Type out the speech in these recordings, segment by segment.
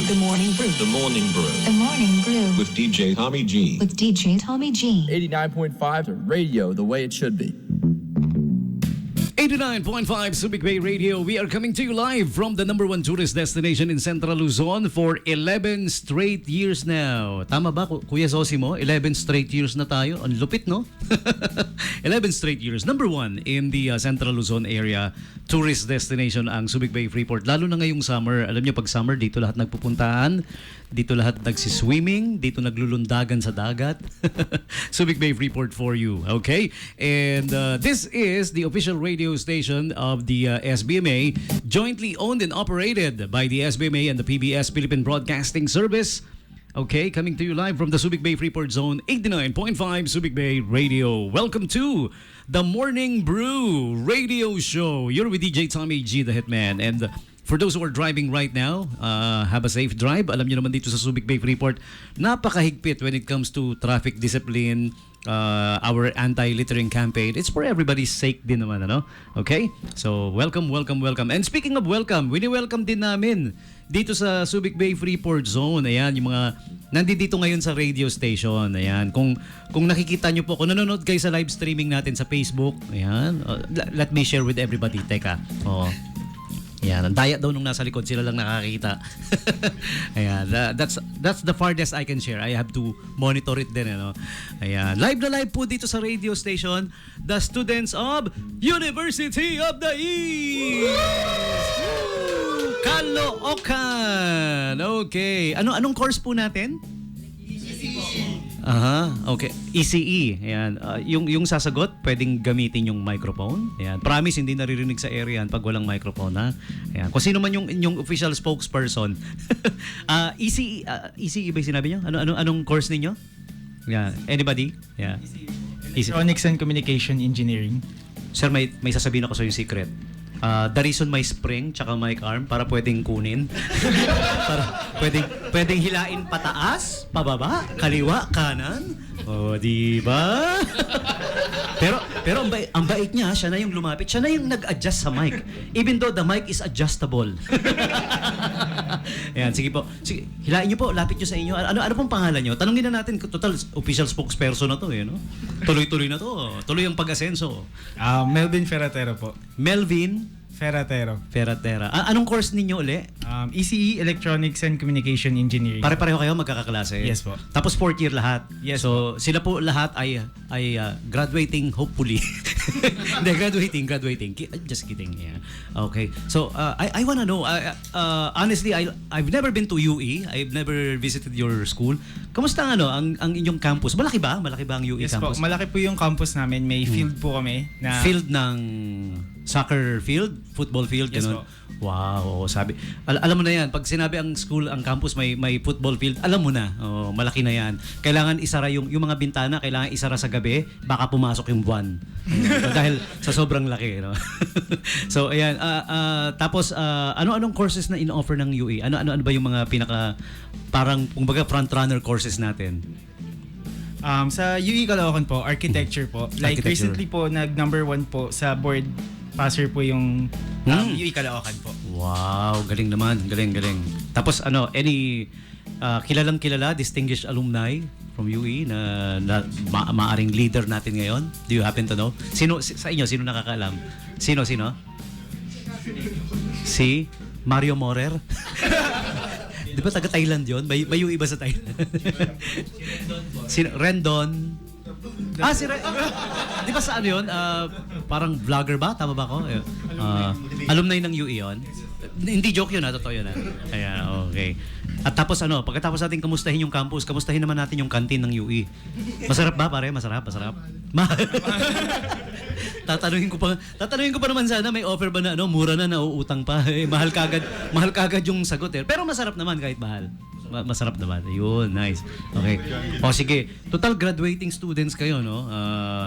The Morning Brew. The Morning Brew. The Morning Brew. With DJ Tommy G. With DJ Tommy G. 89.5 radio, the way it should be. 89.5 Subic Bay Radio. We are coming to you live from the #1 tourist destination in Central Luzon for 11 straight years now. Tama ba, Kuya Zosimo? 11 straight years na tayo. Ang lupit, no? 11 straight years. #1 in the Central Luzon area tourist destination ang Subic Bay Freeport. Lalo na ngayong summer. Alam niyo, pag summer, dito lahat nagpupuntahan. Dito lahat nagsiswimming. Dito naglulundagan sa dagat. Subic Bay Freeport for you. Okay? And this is the official radio station of the SBMA, jointly owned and operated by the SBMA and the PBS Philippine Broadcasting Service. Okay, coming to you live from the Subic Bay Freeport Zone, 89.5 Subic Bay Radio. Welcome to the Morning Brew Radio Show. You're with DJ Tommy G, the Hitman. And for those who are driving right now, have a safe drive. Alam niyo naman dito sa Subic Bay Freeport, napakahigpit when it comes to traffic discipline, our anti-littering campaign. It's for everybody's sake din naman, ano? Okay? So, welcome. And speaking of welcome, wini-welcome din namin dito sa Subic Bay Freeport Zone. Ayan, yung mga nandito ngayon sa radio station. Ayan, kung nakikita nyo po, kung nanonood kayo sa live streaming natin sa Facebook, ayan, let me share with everybody. Teka, Ayan, ang daya daw nung nasa likod, sila lang nakakita. Ayan, that's the farthest I can share. I have to monitor it din, ano. Ayan, live na live po dito sa radio station, the students of University of the East! Caloocan! Okay. Anong course po natin? Okay. ECE. Ayan. Yung sasagot, pwedeng gamitin yung microphone. Ayan. Promise, hindi naririnig sa area pag walang microphone, ha? Ayan. Kung sino man yung official spokesperson. ECE, ECE ba yung sinabi nyo? Anong course ninyo? Yeah. Anybody? Yeah. Electronics and Communication Engineering. Sir, may sasabihin ako sa yung secret. The reason may spring tsaka mic arm para pwedeng kunin. Para pwedeng hilain pataas, pababa, kaliwa, kanan. Di ba? pero ang bait niya, siya na yung lumapit, siya na yung nag-adjust sa mic. Even though the mic is adjustable. Ayan, sige po. Sige, hilain niyo po, lapit niyo sa inyo. Ano pong pangalan niyo? Tanungin na natin, total official spokesperson na to, no? Tuloy-tuloy na to. Tuloy ang pag-asenso. Melvin Ferratero po. Melvin Ferratero. Anong course ninyo uli? ECE, Electronics and Communication Engineering. Pare-pareho kayo magkakaklase? Yes po. Tapos 4th year lahat? Yes so, po. Sila po lahat ay graduating hopefully. Hindi, graduating. Just kidding. Yeah. Okay. So, I wanna know, honestly, I've never been to UE. I've never visited your school. Kamusta ang inyong campus? Malaki ba? Malaki ba ang UE yes campus? Po. Malaki po yung campus namin. May field po kami. Na field ng soccer field? Football field? Yes ganun? po. Wow, sabi. Alam mo na yan, pag sinabi ang school, ang campus may football field, alam mo na, malaki na yan. Kailangan isara yung mga bintana, kailangan isara sa gabi, baka pumasok yung buwan. Dahil sa sobrang laki, no? So, ayan. Tapos, anong courses na in-offer ng UE? Ano ba yung mga parang, kumbaga, front-runner courses natin? Sa UE Caloocan po, architecture po. Like recently po, nag-1 po sa board passer po yung UE Caloocan po. Wow, galing naman. Galing. Tapos kilalang distinguished alumni from UE na maaring leader natin ngayon? Do you happen to know? Sino sa inyo? Sino nakakaalam? Sino? Si Mario Morer? Di ba taga Thailand yun? May UE ba sa Thailand? Si Rendon? Si di ba sa ano yun? Parang vlogger ba? Tama ba ako? Alumni ng UE yun? Hindi joke yun, totoo yun. Ayan, okay. At tapos pagkatapos natin kamustahin yung campus, kamustahin naman natin yung canteen ng UE. Masarap ba, pare? Masarap. Tatanungin ko pa naman sana, may offer ba na mura na, nauutang pa. Mahal kagad yung sagot. Pero masarap naman kahit mahal. Masarap naman. Yun, nice. Okay. O sige, total graduating students kayo, no?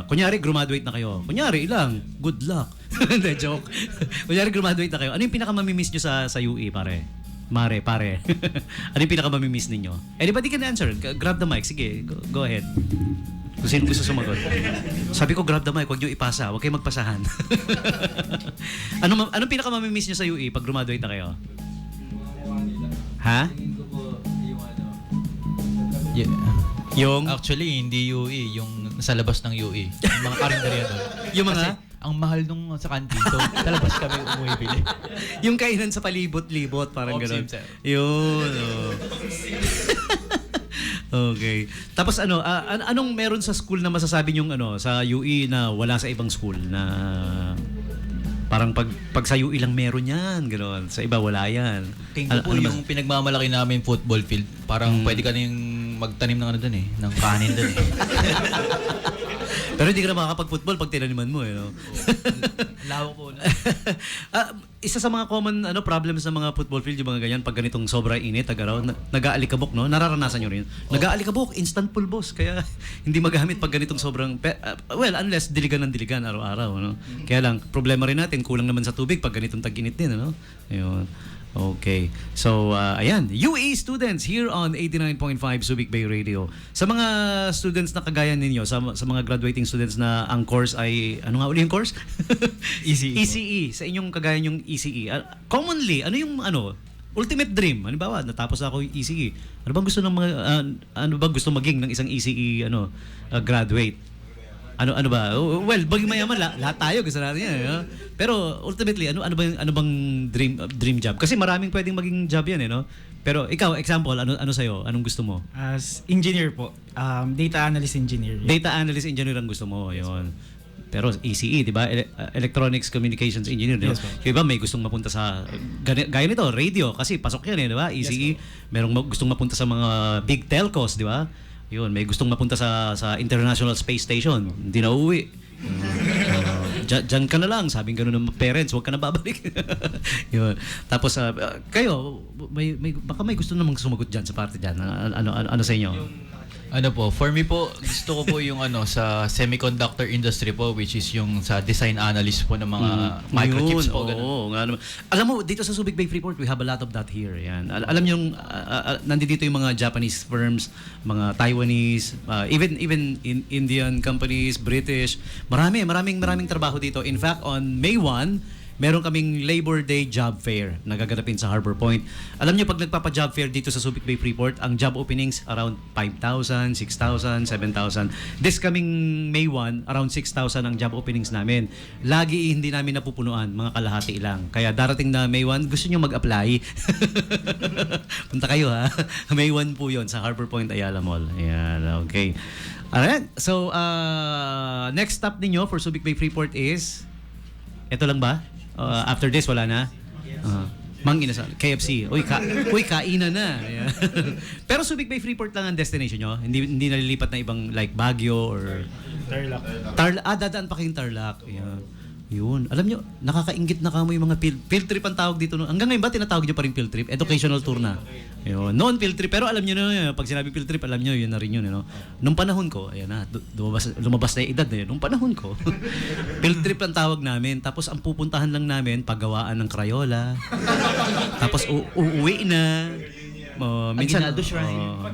Kunyari, graduate na kayo. Kunyari, ilang? Good luck. Hindi, joke. Kunyari, graduate na kayo. Ano yung pinakamamimiss nyo sa UE, pare? Pare. Ano yung pinakamamimiss ninyo? Anybody can answer. Grab the mic. Sige, go ahead. Kung sino gusto sumagot. Sabi ko, grab the mic. Huwag nyo ipasa. Huwag kayo magpasahan. Anong pinakamamimiss nyo sa UE pag graduate na kayo? Ha? Yung Actually, hindi UE, yung sa labas ng UE. Yung mga karinderya doon. Yung mga? Kasi ang mahal nung sa kantin. So, sa labas kami umibili. yung kainan sa palibot-libot, parang Oh, gano'n. same, sir. Yun. Okay. Tapos anong meron sa school na masasabi yung sa UE na wala sa ibang school na parang pag sa UE lang meron yan, gano'n. Sa iba wala yan. Tingin ko po yung pinagmamalaki namin football field, parang pwede ka nang magtanim ng doon ng kanin doon Pero hindi ka na makakapag-football pag tinaniman mo, no? Lawak po na. Isa sa mga common problems ng mga football field, yung mga ganyan, pag ganitong sobra init, nag-aalikabok, no? Nararanasan nyo rin. Nag-aalikabok, instant pulbos. Kaya hindi magamit pag ganitong sobrang... well, unless diligan ng diligan araw-araw, no? Kaya lang, problema rin natin, kulang naman sa tubig pag ganitong tag-init din, no? Ayun. Okay. So, ayan. UE students here on 89.5 Subic Bay Radio. Sa mga students na kagaya ninyo, sa mga graduating students na ang course ay, ano nga uli yung course? ECE po. ECE. Sa inyong kagaya yung ECE. Commonly, ano yung ultimate dream? Halimbawa, natapos ako yung ECE. Ano bang gusto ng mga, ano bang gusto maging ng isang ECE graduate? Ano ba? Well, baging mayaman, lahat tayo gusto natin yan. No? Pero ultimately, ano bang dream job? Kasi maraming pwedeng maging job yan, no? Pero ikaw, example, ano sa'yo? Anong gusto mo? As engineer po, data analyst engineer. Data analyst engineer ang gusto mo, yun. Pero ECE, di ba? Electronics Communications Engineer, di ba? Yes, Yung iba may gustong mapunta sa, gaya nito, radio, kasi pasok yan, di ba? ECE, merong gustong mapunta sa mga big telcos, di ba? Yun, may gustong mapunta sa International Space Station. Hindi na uuwi. Diyan ka na lang, sabing gano'n ng parents, huwag ka na babalik. Yun. Tapos, kayo, baka may gusto namang sumagot dyan sa parte dyan. Ano sa inyo? Ano po, for me po, gusto ko po yung sa semiconductor industry po, which is yung sa design analyst po ng mga microchips po. Ganun. Oo, nga naman. Alam mo, dito sa Subic Bay Freeport, we have a lot of that here. Yan. Alam niyo, nandito yung mga Japanese firms, mga Taiwanese, even in Indian companies, British. Maraming trabaho dito. In fact, on May 1, meron kaming Labor Day Job Fair na gaganapin sa Harbor Point. Alam niyo, pag nagpapa-job fair dito sa Subic Bay Freeport, ang job openings around 5,000, 6,000, 7,000. This coming May 1, around 6,000 ang job openings namin. Lagi hindi namin napupunuan, mga kalahati lang. Kaya darating na May 1, gusto niyo mag-apply? Punta kayo ha. May 1 po yon sa Harbor Point Ayala Mall. Ayan, okay. Alright, so next stop ninyo for Subic Bay Freeport is, ito lang ba? After this, wala na? Mang inasal. KFC. Uy, kainan na. Ayan. Pero Subic Bay Freeport lang ang destination nyo? Hindi nalilipat na ibang like Baguio or... Tarlac. Dadaan pa kayong Tarlac. Ayan. Yun. Alam nyo, nakakaingit na kamo yung mga field trip ang tawag dito. Hanggang ngayon ba tinatawag nyo pa rin field trip? Educational tour na. Yun. Noon field trip. Pero alam nyo na, pag sinabi field trip, alam nyo, yun na rin yun. Nung panahon ko, ayan na, lumabas na yung edad na yun. Nung panahon ko, field trip ang tawag namin. Tapos ang pupuntahan lang namin, paggawaan ng Crayola. Tapos uuwi na. Minsan, Aguinaldo Shrine.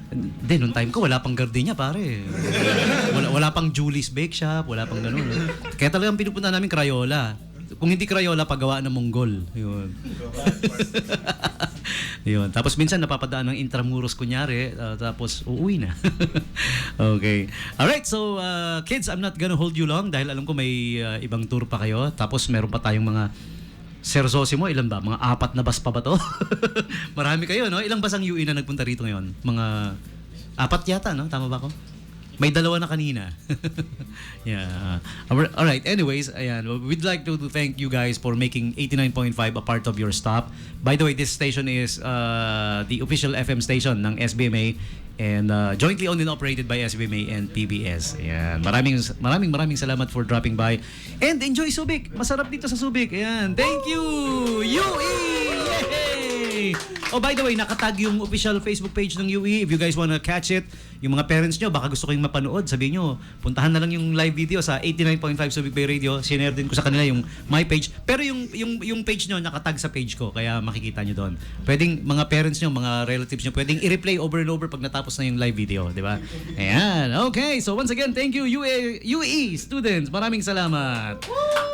Hindi, nung time ko, wala pang gardenia, pare. Wala pang Julie's Bake Shop, wala pang ganun. Kaya talagang pinupunta namin Crayola. Kung hindi Crayola, paggawaan ng Mongol. Yun. Yun. Tapos minsan napapadaan ng Intramuros kunyari, tapos uuwi na. Okay. Alright, so kids, I'm not gonna hold you long dahil alam ko may ibang tour pa kayo. Tapos meron pa tayong mga Sir Zosimo, ilan ba? Mga 4 na bus pa ba to? Marami kayo, no? Ilang bus ang UE na nagpunta rito ngayon? Mga 4 yata, no? Tama ba ako? May 2 na kanina. Yeah. Alright, anyways, ayan. We'd like to thank you guys for making 89.5 a part of your stop. By the way, this station is the official FM station ng SBMA and jointly owned and operated by SBMA and PBS. Ayan. Maraming salamat for dropping by. And enjoy Subic. Masarap dito sa Subic. Ayan. Thank you! UE! Yay! Oh, by the way, nakatag yung official Facebook page ng UE. If you guys wanna catch it, yung mga parents nyo, baka gusto kayong mapanood, sabihin nyo, puntahan na lang yung live video sa 89.5 Subic Bay Radio. Sinare din ko sa kanila yung my page. Pero yung page nyo, nakatag sa page ko, kaya makikita nyo doon. Pwedeng mga parents nyo, mga relatives nyo, pwedeng i-replay over and over pag natapos na yung live video, di ba? Ayan. Okay, so once again, thank you UE students. Maraming salamat.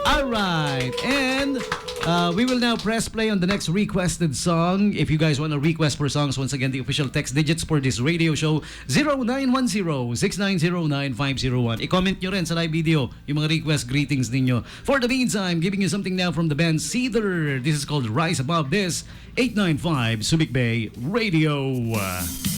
Alright. And We will now press play on the next requested song. If you guys want to request for songs, once again, the official text digits for this radio show, 0910-6909-501. I-comment nyo rin sa live video yung mga request greetings ninyo. For the meantime, giving you something now from the band Cedar. This is called Rise Above This, 895 Subic Bay Radio.